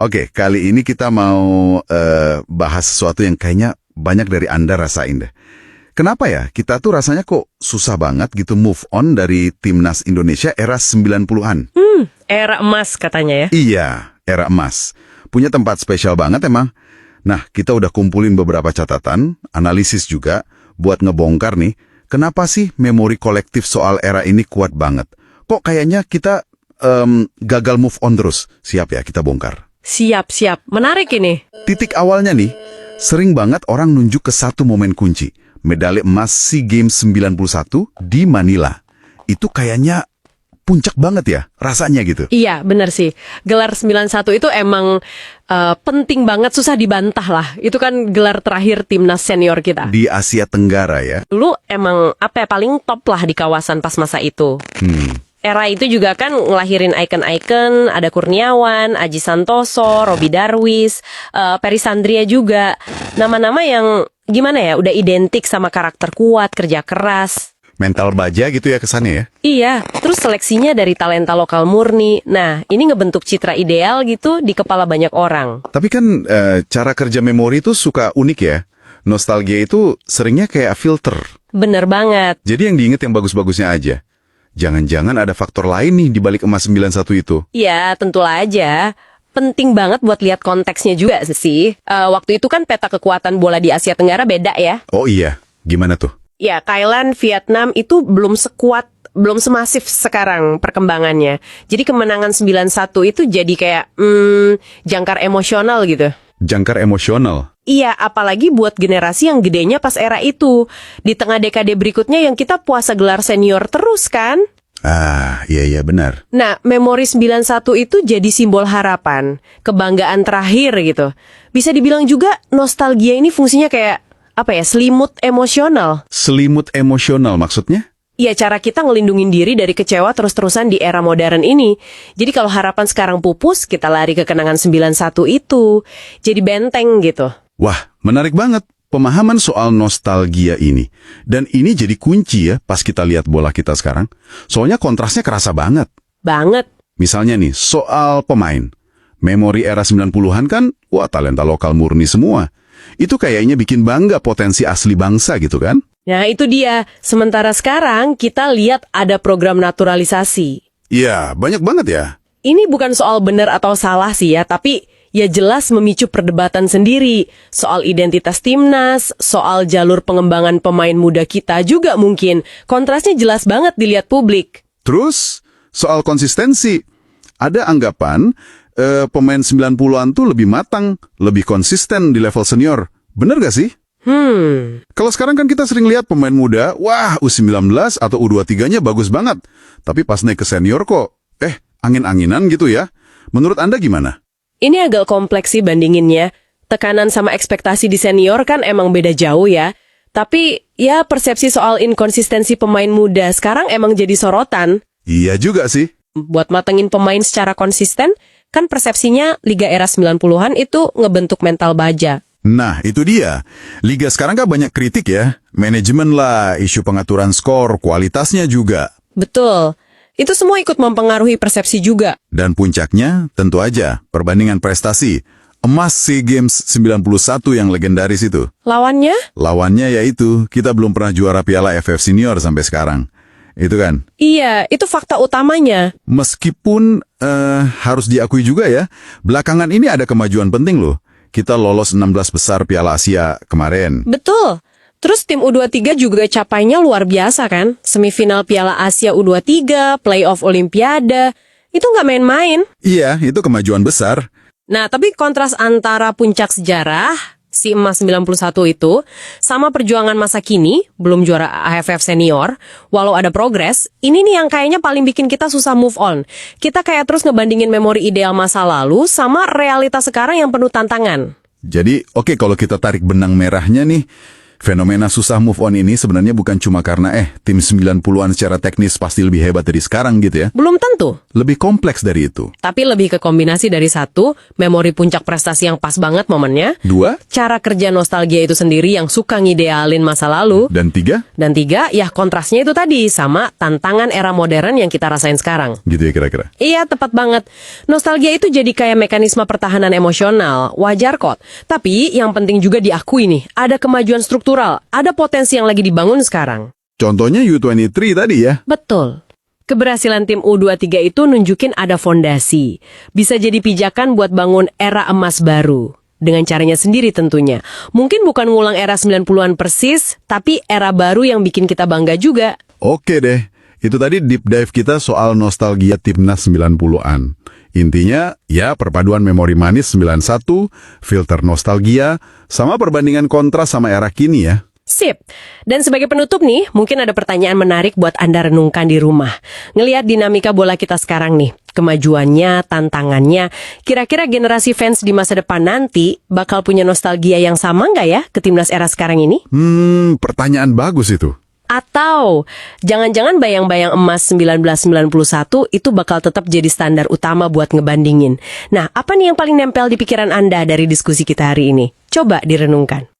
Oke, kali ini kita mau bahas sesuatu yang kayaknya banyak dari Anda rasain deh. Kenapa ya kita tuh rasanya kok susah banget gitu move on dari timnas Indonesia era 90-an? Era emas katanya ya. Iya, era emas. Punya tempat spesial banget emang. Nah, kita udah kumpulin beberapa catatan, analisis juga, buat ngebongkar nih, kenapa sih memori kolektif soal era ini kuat banget? Kok kayaknya kita gagal move on terus? Siap ya, kita bongkar. Siap. Menarik ini. Titik awalnya nih, sering banget orang nunjuk ke satu momen kunci. Medali emas SEA Games 91 di Manila. Itu kayaknya puncak banget ya, rasanya gitu. Iya, benar sih. Gelar 91 itu emang penting banget, susah dibantah lah. Itu kan gelar terakhir timnas senior kita. Di Asia Tenggara ya. Dulu emang paling top lah di kawasan pas masa itu. Era itu juga kan ngelahirin ikon-ikon, ada Kurniawan, Aji Santoso, Robby Darwis, Peri Sandria juga. Nama-nama yang gimana ya, udah identik sama karakter kuat, kerja keras. Mental baja gitu ya kesannya ya. Iya, terus seleksinya dari talenta lokal murni. Nah, ini ngebentuk citra ideal gitu di kepala banyak orang. Tapi kan cara kerja memori itu suka unik ya. Nostalgia itu seringnya kayak filter. Bener banget. Jadi yang diinget yang bagus-bagusnya aja. Jangan-jangan ada faktor lain nih di balik emas 91 itu. Iya, tentulah aja. Penting banget buat lihat konteksnya juga sih. Waktu itu kan peta kekuatan bola di Asia Tenggara beda ya. Oh iya, gimana tuh? Ya, Thailand, Vietnam itu belum semasif sekarang perkembangannya. Jadi kemenangan 91 itu jadi kayak jangkar emosional gitu. Jangkar emosional? Iya, apalagi buat generasi yang gedenya pas era itu. Di tengah dekade berikutnya yang kita puasa gelar senior terus kan? Ah, iya benar. Nah, memori 91 itu jadi simbol harapan, kebanggaan terakhir gitu. Bisa dibilang juga nostalgia ini fungsinya kayak, selimut emosional. Selimut emosional maksudnya? Iya, cara kita ngelindungin diri dari kecewa terus-terusan di era modern ini. Jadi kalau harapan sekarang pupus, kita lari ke kenangan 91 itu. Jadi benteng gitu. Wah, menarik banget pemahaman soal nostalgia ini. Dan ini jadi kunci ya pas kita lihat bola kita sekarang. Soalnya kontrasnya kerasa banget. Banget. Misalnya nih, soal pemain. Memori era 90-an kan, wah talenta lokal murni semua. Itu kayaknya bikin bangga potensi asli bangsa gitu kan? Nah itu dia, sementara sekarang kita lihat ada program naturalisasi. Iya, banyak banget ya. Ini bukan soal benar atau salah sih ya, tapi ya jelas memicu perdebatan sendiri. Soal identitas timnas, soal jalur pengembangan pemain muda kita juga mungkin. Kontrasnya jelas banget dilihat publik. Terus, soal konsistensi. Ada anggapan pemain 90-an tuh lebih matang, lebih konsisten di level senior. Bener gak sih? Kalau sekarang kan kita sering lihat pemain muda, wah U19 atau U23-nya bagus banget. Tapi pas naik ke senior kok, angin-anginan gitu ya. Menurut Anda gimana? Ini agak kompleks sih bandinginnya. Tekanan sama ekspektasi di senior kan emang beda jauh ya. Tapi ya persepsi soal inkonsistensi pemain muda sekarang emang jadi sorotan. Iya juga sih. Buat matengin pemain secara konsisten, kan persepsinya Liga era 90-an itu ngebentuk mental baja. Nah, itu dia. Liga sekarang kan banyak kritik ya. Manajemen lah, isu pengaturan skor, kualitasnya juga. Betul. Itu semua ikut mempengaruhi persepsi juga. Dan puncaknya, tentu aja, perbandingan prestasi. Emas SEA Games 91 yang legendaris itu. Lawannya? Lawannya yaitu, kita belum pernah juara Piala AFF Senior sampai sekarang. Itu kan? Iya, itu fakta utamanya. Meskipun harus diakui juga ya, belakangan ini ada kemajuan penting loh. Kita lolos 16 besar Piala Asia kemarin. Betul. Terus tim U23 juga capainya luar biasa kan? Semifinal Piala Asia U23, playoff Olimpiade. Itu nggak main-main. Iya, itu kemajuan besar. Nah, tapi kontras antara puncak sejarah, si emas 91 itu, sama perjuangan masa kini, belum juara AFF senior, walau ada progres, ini nih yang kayaknya paling bikin kita susah move on. Kita kayak terus ngebandingin memori ideal masa lalu sama realitas sekarang yang penuh tantangan. Jadi, oke, kalau kita tarik benang merahnya nih, Fenomena susah move on ini sebenarnya bukan cuma karena tim 90-an secara teknis pasti lebih hebat dari sekarang gitu ya. Belum tentu. Lebih kompleks dari itu. Tapi lebih ke kombinasi dari satu, memori puncak prestasi yang pas banget momennya. 2, Cara kerja nostalgia itu sendiri yang suka ngidealin masa lalu. dan 3, Dan 3, ya kontrasnya itu tadi sama tantangan era modern yang kita rasain sekarang. gitu ya kira-kira. Iya, tepat banget. Nostalgia itu jadi kayak mekanisme pertahanan emosional. Wajar kok. Tapi yang penting juga diakui nih, ada kemajuan struktural, ada potensi yang lagi dibangun sekarang. Contohnya U23 tadi ya. Betul. Keberhasilan tim U23 itu nunjukin ada fondasi. Bisa jadi pijakan buat bangun era emas baru. Dengan caranya sendiri tentunya. Mungkin bukan ngulang era 90-an persis, tapi era baru yang bikin kita bangga juga. Oke deh. Itu tadi deep dive kita soal nostalgia Timnas 90-an. Intinya, ya perpaduan memori manis 91, filter nostalgia, sama perbandingan kontras sama era kini ya. Sip. Dan sebagai penutup nih, mungkin ada pertanyaan menarik buat Anda renungkan di rumah. Ngelihat dinamika bola kita sekarang nih, kemajuannya, tantangannya, kira-kira generasi fans di masa depan nanti bakal punya nostalgia yang sama nggak ya ke timnas era sekarang ini? Pertanyaan bagus itu. Atau jangan-jangan bayang-bayang emas 1991 itu bakal tetap jadi standar utama buat ngebandingin. Nah, apa nih yang paling nempel di pikiran Anda dari diskusi kita hari ini? Coba direnungkan.